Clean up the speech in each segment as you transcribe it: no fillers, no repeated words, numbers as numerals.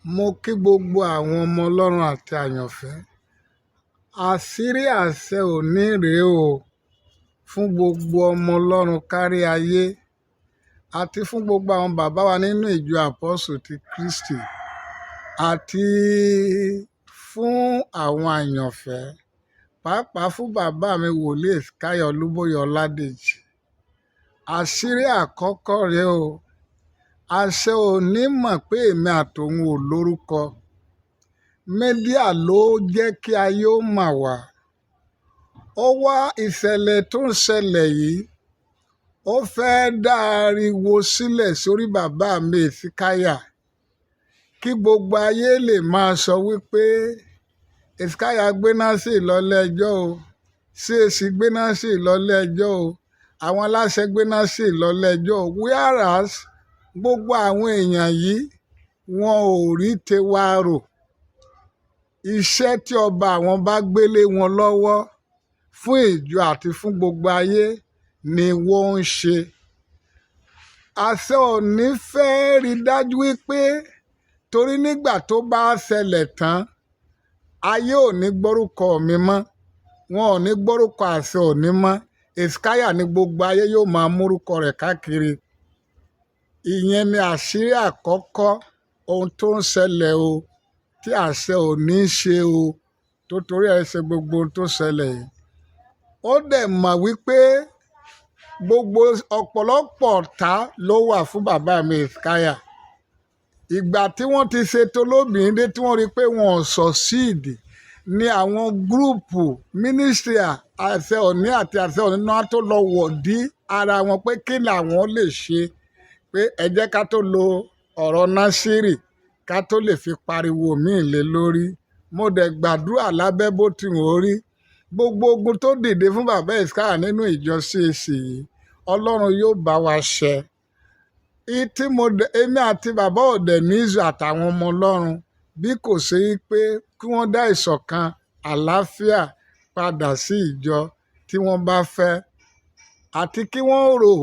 Mo kí gbogbo àwọn ọmọ Ọlọ́run àti àyànfẹ́. Àṣírí àṣẹ òní rèé o fún gbogbo ọmọ Ọlọ́run kárí ayé àti fún gbogbo àwọn bàbá wa nínú ìjọ àpọ́sù ti Kristi àti fún àwọn àyànfẹ́, pàápàá fún bàbá mi wòlíì Èsíkáyà Olúbóyè Ọládèjì. Àṣírí àkọ́kọ́ rèé o. Àṣẹ òní mọ̀ pé èmi àtòun ò lórúkọ. Mídíà ló jẹ́ kí ayé ó mà wá. Ó wá ìṣẹ̀lẹ̀ tó ń ṣẹlẹ̀ yìí, ó fẹ́ dá ariwo sílẹ̀ sórí bàbá mi Èsíkáyà kí gbogbo ayé lè máa sọ wípé Èsíkáyà gbéná sí ìlọlé ẹjọ́ o, CAC gbéná sí ìlọlé ẹjọ́ o, àwọn aláṣẹ gbéná sí ìlọlé ẹjọ́ o. Whereas gbogbo àwọn èèyàn yìí wọn ò rí tiwa rò. Iṣẹ́ tí ọba àwọn bá gbélé wọn lọ́wọ́ fún ìjọ àti fún gbogbo ayé ni wọ́n ń ṣe. Àṣẹ òní fẹ́ rí dájú wípé torí nígbà tó bá ṣẹlẹ̀ tán, ayé ò ní gbórúkọ mi mọ́, wọn ò ní gbórúkọ àṣẹ òní mọ́. Èsíkáyà ní gbogbo ayé yóò máa múrúkọ rẹ̀ káàkiri. Ìyẹn ni àṣírí àkọ́kọ́ ohun tó ń ṣẹlẹ̀ o, tí àṣẹ òní ṣe o, tó torí ẹ̀ ṣe gbogbo ohun tó ṣẹlẹ̀ yìí. Ó dẹ̀ mọ̀ wípé gbogbo ọ̀pọ̀lọpọ̀ ọ̀tá ló wà fún bàbá mi Èsíkáyà. Ìgbà tí wọ́n ti ṣètò lóbìnrin dé tí wọ́n rí pé wọn ò succeed ní àwọn gúrùpù mínísítírì àṣẹ òní àti àṣẹ òní náà tó lọ wọ̀dí ara wọn pé kí làwọn lè ṣe, pé ẹ jẹ́ ká tó lo ọ̀rọ̀ Násírì ká tó lè fi pariwo míì lé lórí. Mo dẹ̀ gbàdúrà lábẹ́ bó ti wọ́n rí. Gbogbo ogun tó dìde fún bàbá Èsíkáyà nínú ìjọ CAC yìí, Ọlọ́run yóò bá wa ṣẹ. Èmi àti bàbá òdẹ nízù àtàwọn ọmọ Ọlọ́run bí kò ṣe pé kí wọ́n dá ìṣọ̀kan àlàáfíà padà sí ìjọ tí wọ́n bá fẹ́, àti kí wọ́n rò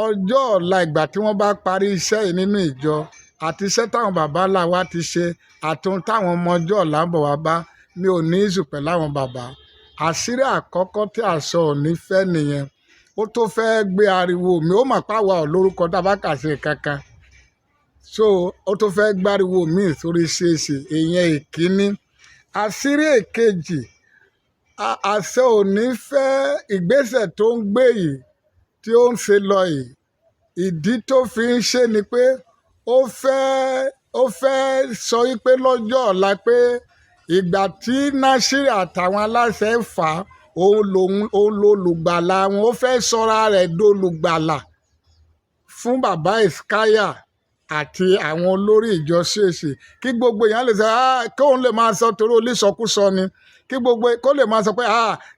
ọjọ́ ọ̀la ìgbà tí wọ́n bá parí iṣẹ́ yìí nínú ìjọ àti iṣẹ́ táwọn bàbá ńlá wa ti ṣe àti ohun táwọn ọmọ ọjọ́ ọ̀la ń bọ̀ wá bá. Mi ò ní ìṣù pẹ̀lú àwọn bàbá. Àṣírí àkọ́kọ́ tí àṣẹ òní fẹ́ nìyẹn. Ó tó fẹ́ gbé ariwo mi, ó mà pàwọ́ ọ̀ lórúkọ tá a bá kà sí kankan. So ó tó fẹ́ gbáriwo mi sórí CAC, ìyẹn ìkíní. Àṣírí èkejì, àṣẹ òní fẹ́ ìgbésẹ̀ tó ń gbé yìí tí ó ń ṣe lọ yìí. Ìdí tó fi ń ṣe ni pé ó fẹ́ sọ wípé lọ́jọ́ ọ̀la pé ìgbà tí Násírì àtàwọn aláṣẹ fà á, òun lolùgbàlà wọn. Ó fẹ́ sọra rẹ̀ dolùgbàlà fún bàbá Èsíkáyà àti àwọn olórí ìjọ CAC, kí gbogbo èèyàn lè sọ kóun lè máa sọ torí olísọkúsọ ni, kí gbogbo kó lè máa sọ pé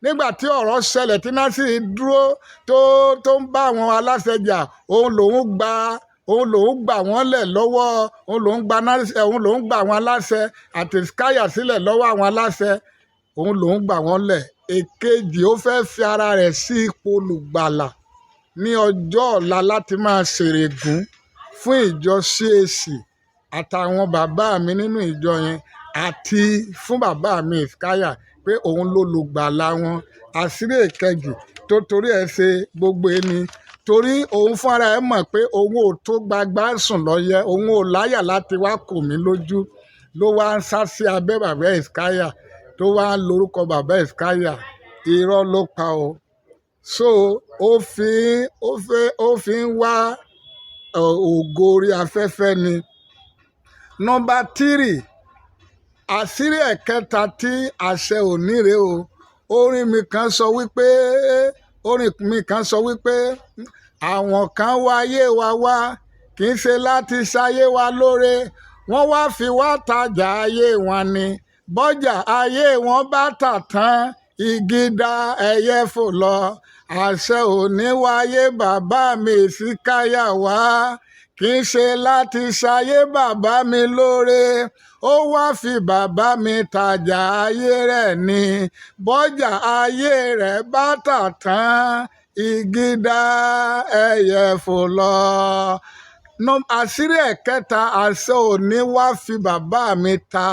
nígbà tí ọ̀rọ̀ ṣẹlẹ̀ tí Násírì dúró tó ń bá àwọn aláṣẹ jà, òun lòun gbà wọ́n lẹ̀ lọ́wọ́, òun lòun gbà àwọn aláṣẹ àti Èsíkáyà sílẹ̀ lọ́wọ́ àwọn aláṣẹ, òun lòun gbà wọ́n lẹ̀. Èkejì, ó fẹ́ fi ara rẹ̀ sí ipò olùgbàlà ní ọjọ́ ọ̀la láti máa ṣèrègùn fún ìjọ CAC àtàwọn bàbá mi nínú ìjọ yẹn àti fún bàbá mi Èsíkáyà pé òun lolùgbàlà wọn. Àṣírí èkejì tó torí ẹ̀ ṣe gbogbo ẹni torí òun fúnra ẹ̀ mọ̀ pé òun ò tó gbagba sùn lọ́yẹ, òun ò láyà láti wá kò mí lójú, ló wá ń sá sí abẹ́ bàbá Èsíkáyà tó wá ń lorúkọ bàbá Èsíkáyà. Irọ́ ló pa o. So ó fi ń wá ògo orí afẹ́fẹ́ ni. Nọ́mbà 3, àṣírí ẹ̀kẹta tí àṣẹ òní rèé o. Orin mi kan sọ wípé àwọn kan wáyé wa wá kì í ṣe láti ṣayé wa lóore, wọ́n wá fi wá tajà ayé wọn ni. Bọ́jà ayé wọn bá tà tán, igi dá ẹyẹ fò lọ. Àṣẹ òní wáyé bàbá mi Èsíkáyà wá kì í ṣe láti ṣayé bàbá mi lóore, ó wá fi bàbá mi tajà ayé rẹ̀ ni. Bọ́jà ayé rẹ̀ bá tà tán, igi dá ẹyẹ fò lọ. àṣírí ẹ̀kẹta, àṣẹ òní wá fi bàbá mi ta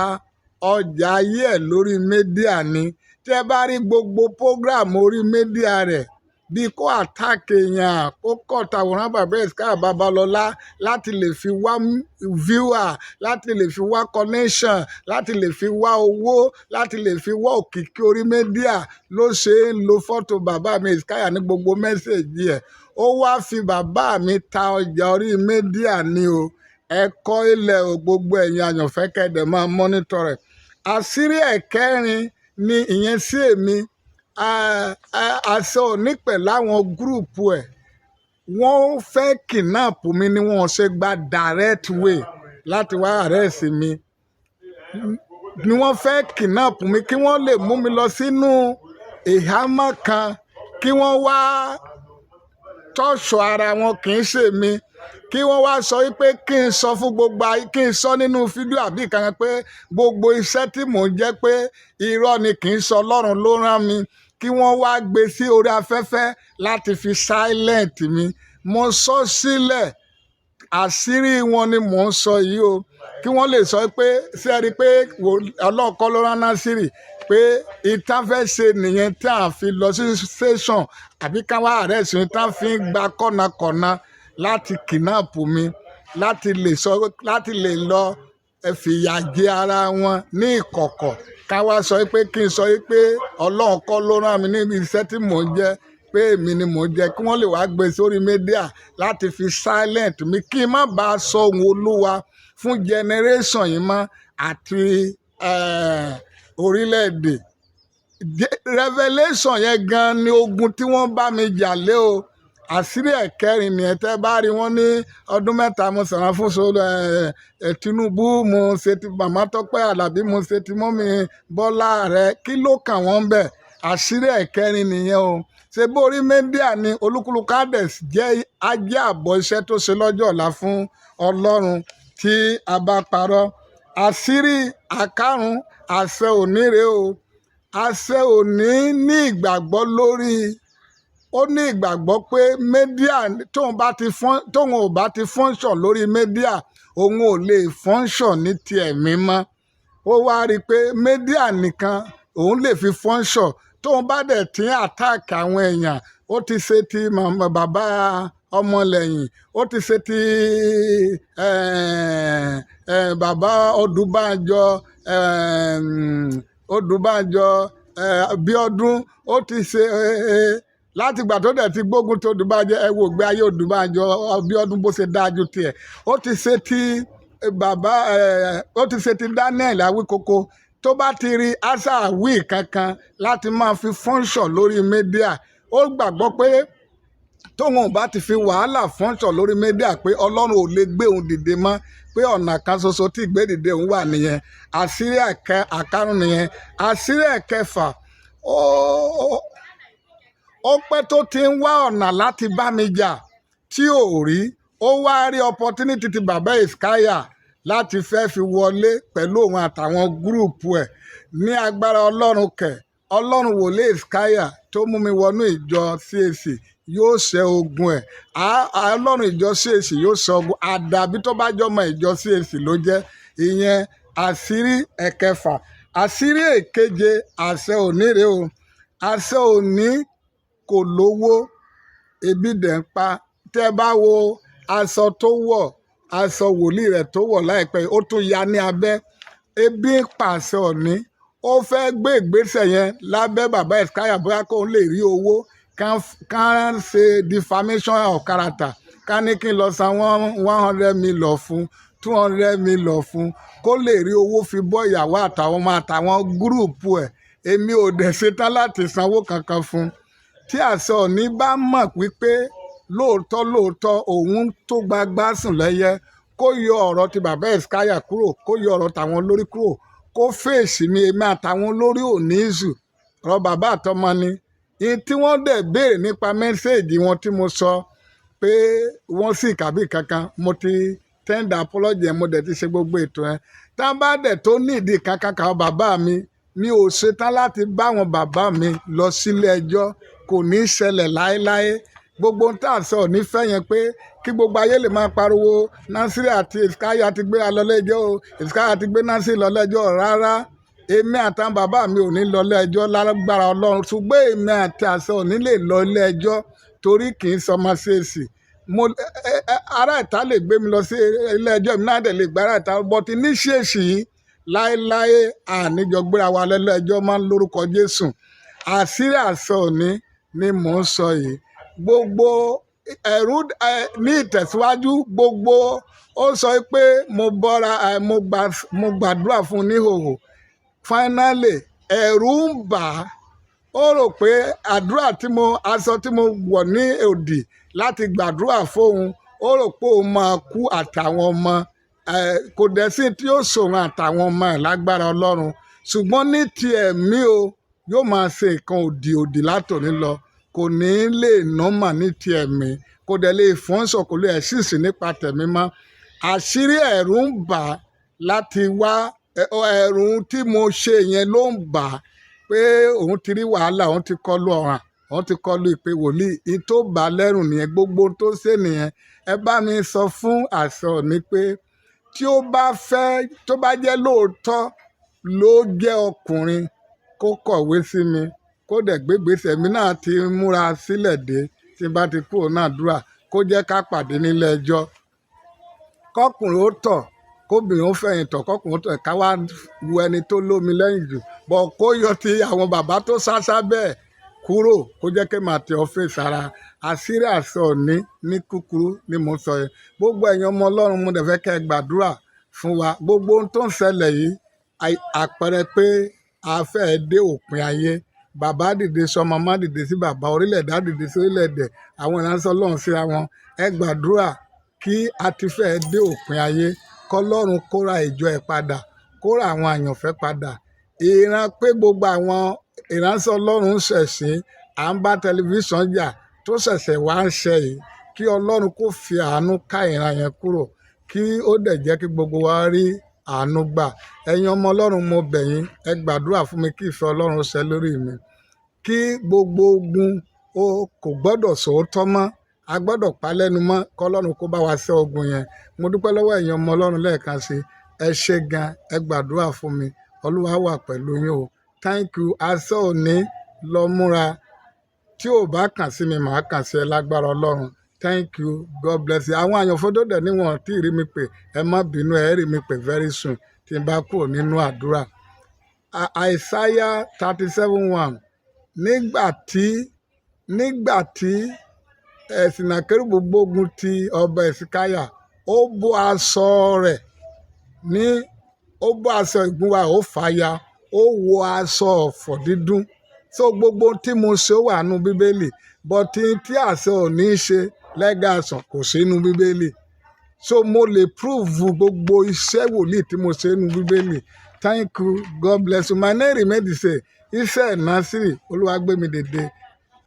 ọjà ayé ẹ̀ lórí mídíà ni. Tí ẹ bá rí gbogbo program orí mídíà rẹ̀, bí kò àtàkì èèyàn, kó kọ̀tàwòrán bàbá Hesekiah Babalọlá láti lè fi wá viewer, láti lè fi wá connection, láti lè fi wá owó, láti lè fi wá òkìkí orí mídíà ló ṣe ń lo fọ́tò bàbá mi Hesekiah ní gbogbo mẹ́sẹ̀gì ẹ̀. Ó wá fi bàbá mi ta ọjà orí mídíà ni o. Ẹ̀kọ́ ilẹ̀ o, gbogbo ẹ̀yin àyànfẹ́ kẹ́dẹ̀ máa mọ́nítọ̀ rẹ̀. Àṣírí ẹ̀kẹrin ni ìyẹn sí èmi. Àṣẹ òní pẹ̀lú àwọn gúrùpù ẹ̀, wọ́n fẹ́ kidnap mi ni wọ́n ṣe gba direct way láti wá arrest mi. Ni wọ́n fẹ́ kidnap mi kí wọ́n lè mú mi lọ sínú ìhámọ́ kan, kí wọ́n wá tọ́ṣọ̀ ara wọn, kì í ṣe mi, kí wọ́n wá sọ wípé kí n sọ fún gbogbo ayé, kí n sọ nínú fídíò àbí ìkànnì pé gbogbo iṣẹ́ tí mò ń jẹ́ pé irọ́ ni, kì í sọ Ọlọ́run ló rán mi, kí wọ́n wá gbé sí orí afẹ́fẹ́ láti fi silent mi. Mo sọ sílẹ̀, àṣírí wọn ni mò ń sọ yìí o, kí wọ́n lè sọ pé ṣé ẹ rí i pé Ọlọ́run kọ́ ló rán Násírì, pé ìtàn fẹ́ ṣe nìyẹn tí à ń fi lọ sí station àbí ká wá arrest mi, tí wọ́n fi ń gba kọ́nàkọ́nà láti kidnap mi, láti lè lọ fìyà jẹ ara wọn ní ìkọ̀kọ̀, ká wá sọ pé kí n sọ pé Ọlọ́run kọ́ ló rán mi níbi iṣẹ́ tí mò ń jẹ́, pé èmi ni mò ń jẹ́, kí wọ́n lè wá gbé sórí mídíà láti fi silent mi, kí n má bàa sọ ohun Olúwa fún generation yìí mọ́ àti orílẹ̀-èdè. Revelation yẹn gan ni ogun tí wọ́n bá mi jà lé o. Àṣírí ẹ̀kẹrin ni tẹ́ bá rí wọn ní ọdún mẹ́ta mo sọ̀rọ̀ fún Tinubu, mo ṣe ti Màmá Tọ́pẹ́ Àlàbí, mo ṣe ti mọ́mí Bọ́lá rẹ̀, kí ló kàn wọ́n bẹ̀? Àṣírí ẹ̀kẹrin nìyẹn o. Ṣé bórí mídíà ni olúkúlùkù Hades jẹ́ ajé àbọ̀ iṣẹ́ tó ṣe lọ́jọ́ ọ̀la fún Ọlọ́run tí a bá parọ́. Àṣírí àkárùn, àṣẹ òní rèé o. Àṣẹ òní ní ìgbàgbọ́ lórí, ó ní ìgbàgbọ́ pé mídíà tóun ò bá ti function lórí mídíà, òun ò lè function ní ti ẹ̀mí mọ́. Ó wá rí i pé mídíà nìkan òun lè fi function. Tóun bá dẹ̀ tí ń attack àwọn èèyàn, ó ti ṣe ti bàbá Ọmọlẹ́yìn, ó ti ṣe ti bàbá Odùbánjọ Bíọ́dún, ó ti ṣe láti ìgbà tó dẹ̀ ti gbógun tó Odùbánjọ, ẹ wo ìgbé ayé Odùbánjọ Bíọ́dún bó ṣe dájú tiẹ̀. Ó ti ṣe ti ó ti ṣe ti Daniel Awíkoko. Tó bá ti rí àṣà àwí kankan láti máa fi function lórí mídíà, ó gbàgbọ́ pé tóun ò bá ti fi wàhálà function lórí mídíà, pé Ọlọ́run ò lè gbé òun dìde mọ́, pé ọ̀nà kan ṣoṣo tí ìgbé dìde òun wà nìyẹn. Àṣírí àkárùn nìyẹn. Àṣírí ẹ̀kẹfà, ó pẹ́ tó ti ń wá ọ̀nà láti bá mi jà tí ò rí. Ó wá rí opportunity ti bàbá Hesekiah láti fẹ́ fi wọlé pẹ̀lú òun àtàwọn gúrùpù ẹ̀. Ní agbára Ọlọ́run Ọlọ́run wòlíì Hesekiah tó mú mi wọnú ìjọ CAC yóò ṣẹ́ ogun ẹ̀. Ọlọ́run ìjọ CAC yóò ṣẹ́ ogun, àdàbí tó bá jọmọ ìjọ CAC ló jẹ́. Ìyẹn àṣírí ẹ̀kẹfà. Àṣírí èkeje, àṣẹ òní rèé o. Àṣẹ òní kò lówó, ebi dẹ̀ ń pa. Tẹ́ bá wo aṣọ tó wọ̀, aṣọ wòlíì rẹ̀ tó wọ̀ láìpẹ́, ó tún ya ní abẹ́. Ebi ń pa àṣẹ òní. Ó fẹ́ gbé ìgbésẹ̀ yẹn lábẹ́ bàbá Hesekiah bóyá kó lè rí owó, kán ṣe defamation of character, ká ní kí n lọ san 100 million fún, 200 million fún, kó lè rí owó fi bọ́ ìyàwó àtàwọn ọmọ àtàwọn gúrùpù ẹ̀. Èmi ò dẹ̀ ṣetán láti sanwó kankan fún. Tí àṣẹ òní bá mọ̀ wípé lóòótọ́ òun tó gbagbá sùn lẹ́yẹ, kó yọ ọ̀rọ̀ ti bàbá Hesekiah kúrò, kó yọ ọ̀rọ̀ tàwọn olórí kúrò, kó fèsì mi, èmi àtàwọn olórí ò ní ìṣù. Ọ̀rọ̀ bàbá àtọmọ ni. Ìyẹn tí wọ́n dẹ̀ béèrè nípa mẹ́sẹ̀gì wọn tí mo sọ pé wọ́n sì kàbí kankan, mo ti tender apology, mo dẹ̀ ti ṣe gbogbo ètò ẹ̀. Tá bá dẹ̀ tó nídìí kankan kan bàbá mi ò ṣetán láti bá wọn bàbá mi lọ sílé ẹjọ́, kò ní ṣẹlẹ̀ láéláé. gbogbo ohun tá a sọ ò ní fẹ́ yẹn pé kí gbogbo ayé lè máa pariwo Nasiri àti Hesekiah ti gbé alọ́lẹ́jọ́ o, Hesekiah ti gbé Nasiri lọ́lẹ́jọ́ rárá. Èmi àtàwọn bàbá mi ò ní lọ ilé ẹjọ́ lágbára Ọlọ́run, ṣùgbọ́n èmi àti àṣẹ ò ní lè lọ ilé ẹjọ́ torí kì í sọmọ ṣèèṣì. Ará ìta lè gbé mi lọ sí ilé ẹjọ́, èmi náà dẹ̀ lè gbé ará ìta, bọ́tí ní ṣèèṣì yìí láéláé àníjọ gbéra wa lẹ́lẹ́ ẹjọ́ máa ń lórúkọ Jésù. Àṣírí àṣẹ òní ni mò ń sọ yìí. Gbogbo ẹ̀rú ní ìtẹ̀síwájú, gbogbo ó sọ pé mo gbàdúrà fún un níhòòhò. Finally ẹ̀rù ń bà á, ó rò pé àdúrà aṣọ tí mo wọ̀ ní òdì láti gbàdúrà fóun, ó rò pé òun máa kú àtàwọn ọmọ, kò dẹ̀ sí tí ó ṣòun àtàwọn ọmọ ẹ̀ lágbára Ọlọ́run, ṣùgbọ́n ní ti ẹ̀mí o yóò máa ṣe nǹkan òdì látòní lọ, kò ní lè nọ́mà ní ti ẹ̀mí, kò dẹ̀ lè fọ́nṣọ̀, kò lè ṣìṣì nípa tẹ̀mí mọ́. Àṣírí ẹ̀rù ń bà á láti wá, ẹ̀rù tí mo ṣe yẹn ló ń bà á pé òun ti rí wàhálà, òun ti kọlu ọ̀ràn, òun ti kọlu ìpè wòlíì, in tó bà á lẹ́rù nìyẹn, gbogbo tó ṣe nìyẹn. Ẹ bá mi sọ fún àṣẹ òní pé tí ó bá jẹ́ lóòótọ́ ló jẹ́ ọkùnrin, kó kọ̀wé sí mi, kó dẹ̀ gbégbèsè. Mi náà ti múra sílẹ̀ dé, tí n bá ti kúrò náà àdúrà, kó jẹ́ ká pàdé nílé ẹjọ́. Kọ́kùnrin ó tọ̀, kóbìnrin ó fẹ̀yìn tọ̀, kọ́kùnrin ó tọ̀, ká wá wo ẹni tó lómi lẹ́yìn jù, bọ̀ kó yọ ti àwọn bàbá tó sásá bẹ́ẹ̀ kúrò, kó jẹ́ kí màá tẹ ọ́fíìsì ara. Àṣírí àṣẹ òní ní kúkúrú ni mo sọ yẹn. Gbogbo ẹ̀yin ọmọ Ọlọ́run, mo dẹ̀ fẹ́ kẹ́ ẹ gbàdúrà fún wa. Gbogbo ohun tó ń ṣẹlẹ̀ yìí àpẹẹrẹ pé a fẹ́ dé òpin ayé. Bàbá dìde sọ, màmá dìde sí bàbá, orílẹ̀-èdè á dìde sí orílẹ̀-èdè, àwọn ìránṣẹ́ Ọlọ́run síra wọn. Ẹ gbàdúrà kí a ti fẹ́ dé òpin ayé, kọ́lọ́run kó ra ìjọ ẹ̀ padà, kó ra àwọn àyànfẹ́ padà. Ìran pé gbogbo àwọn ìránṣẹ́ Ọlọ́run ń ṣẹ̀sín, à ń bá tẹlifíṣàn jà tó ṣẹ̀ṣẹ̀ wá ń ṣe yìí, kí Ọlọ́run kó fi àánú ká ìran yẹn kúrò, kí ó dẹ̀ jẹ́ kí gbogbo wa rí àánú gbà. Ẹ̀yin ọmọ Ọlọ́run, mo bẹ̀ yín, ẹ gbàdúrà fún mi kí ìfẹ́ Ọlọ́run ṣẹ lórí mi, kí gbogbo ogun kò gbọ́dọ̀ sòótọ́ mọ́, a gbọ́dọ̀ pa lẹ́nu mọ́, kọ́lọ́run kó bá wa ṣẹ́ ogun yẹn. Mo dúpẹ́ lọ́wọ́ ẹ̀yin ọmọ Ọlọ́run lẹ́ẹ̀kan sí, ẹ ṣé gan, ẹ gbàdúrà fún mi, Olúwa wà pẹ̀lú yín o. Thank you. Àṣẹ òní lọ múra, tí ò bá kàn sí mi màá kàn sí ẹ lágbára Ọlọ́run. Thank you. God bless you. Àwọn àyànfẹ́ tó dẹ̀ níwọ̀n tí ì rí mi pè, ẹ má bínú, ẹ rí mi pè very soon tí n bá kúrò nínú àdúrà. Àìsáyà 37:1. Nígbà tí Sìnàkérúbù gbógun ti ọba Hesekiah, ó bó aṣọ rẹ̀ ó bó aṣọ ìgúnwà, ó fàya, ó wọ aṣọ ọ̀fọ̀ dídùn. So gbogbo tí mo ṣe ó wà nínú Bíbélì, bọ́tí tí àṣẹ ò ní ṣe lẹ́gàsàn kò sí nínú Bíbélì. So mo lè prove gbogbo iṣẹ́ wòlíì tí mo ṣe nínú Bíbélì. Thank you. God bless you. My name remain the same. Iṣẹ́ Nasiri Olúwagbémidìde.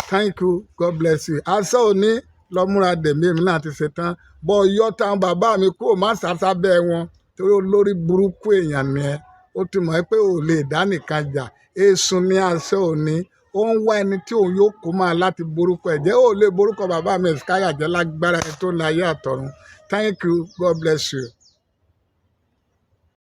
Thank you. God bless you. Àṣẹ òní lọ múra dèmí, èmi náà ti ṣe tán. Bọ́ yọ táwọn bàbá mi kúrò, má sàṣà bẹ́ẹ̀ wọn, torí olórí burúkú èèyàn ni ẹ. Ó ti mọ̀ pé ò lè dá nìkan jà. Èṣù ní àṣẹ òní, ó ń wá ẹni tí òun yóò kó máa láti borúkọ ẹ̀ jẹ́. Ó lè borúkọ bàbá mi Hesekiah jẹ́ lágbára ẹni tó ní ayé àtọ̀run. Thank you. God bless you.